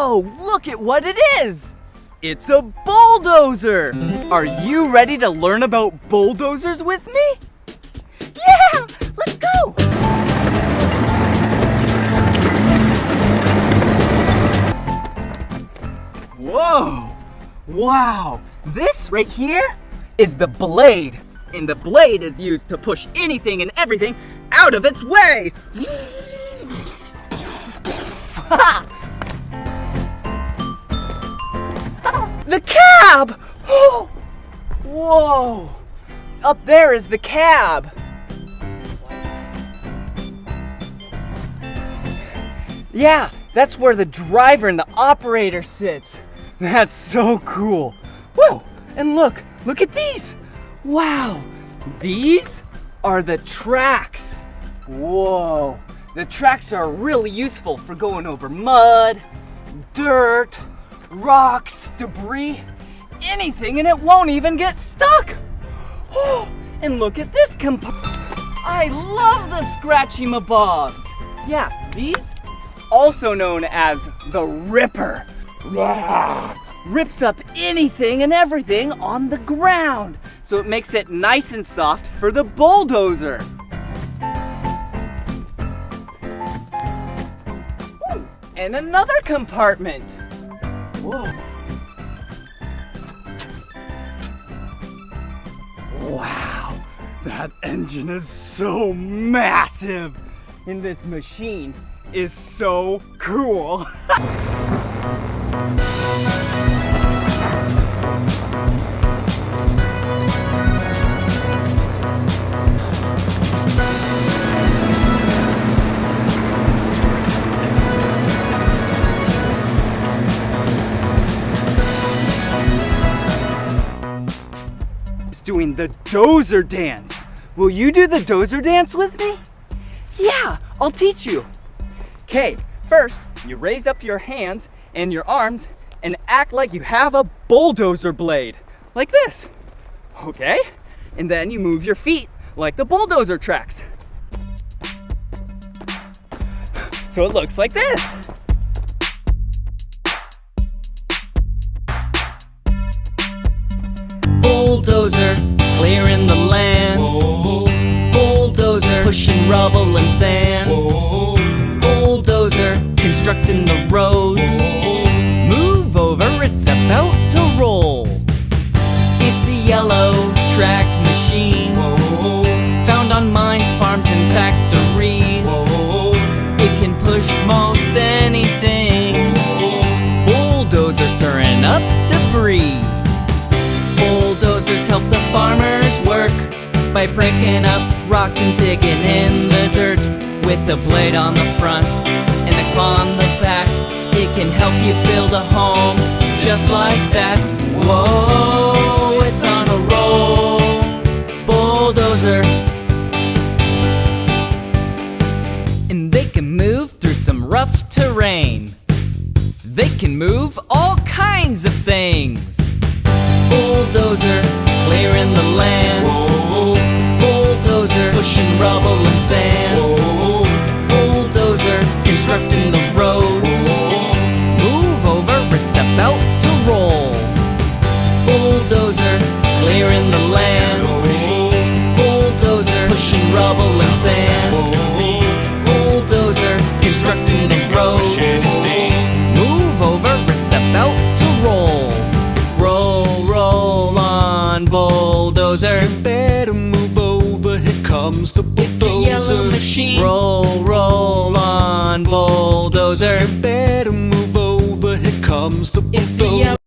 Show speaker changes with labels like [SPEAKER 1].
[SPEAKER 1] Whoa, look at what it is! It's a bulldozer! Are you ready to learn about bulldozers with me?
[SPEAKER 2] Yeah, let's go!
[SPEAKER 1] Whoa! Wow! This right here is the blade. And the blade is used to push anything and everything out of its way! The cab! Whoa! Up there is the cab. Yeah, that's where the driver and the operator sits. That's so cool. Whoa! And look at these. Wow, these are the tracks. Whoa, the tracks are really useful for going over mud, dirt, rocks, debris, anything, and it won't even get stuck. Oh, and look at this I love the scratchy mabobs. Yeah, these, also known as the Ripper. Rips up anything and everything on the ground, so it makes it nice and soft for the bulldozer. Ooh, and another compartment. Whoa. Wow, that engine is so massive, and this machine is so cool. Doing the dozer dance. Will you do the dozer dance with me? Yeah, I'll teach you. Okay, first you raise up your hands and your arms and act like you have a bulldozer blade, like this. Okay? And then you move your feet like the bulldozer tracks. So it looks like this.
[SPEAKER 3] Bulldozer, clearing the land. Bulldozer, pushing rubble and sand. Bulldozer, constructing the roads. Move over, it's about to roll. It's a yellow tracked machine, found on mines, farms, and factories. It can push most anything. Bulldozer stirring up debris. Bulldozers help the farmers work by breaking up rocks and digging in the dirt. With the blade on the front and a claw on the back, it can help you build a home just like that. Whoa, it's on a roll. Bulldozer. And they can move through some rough terrain. They can move all kinds of things. Bulldozer, clearing the land. Bulldozer, pushing rubble and sand. Bulldozer, constructing the roads. Move over, it's about to roll. Bulldozer, clearing the land. Bulldozer, pushing rubble and sand. Bulldozer, constructing the roads. Move over, it's about to roll. Bulldozer,
[SPEAKER 4] you better move over, here comes the bulldozer.
[SPEAKER 3] It's a yellow machine. Roll on, bulldozer.
[SPEAKER 4] You better move over, here comes the bulldozer.
[SPEAKER 3] It's a yellow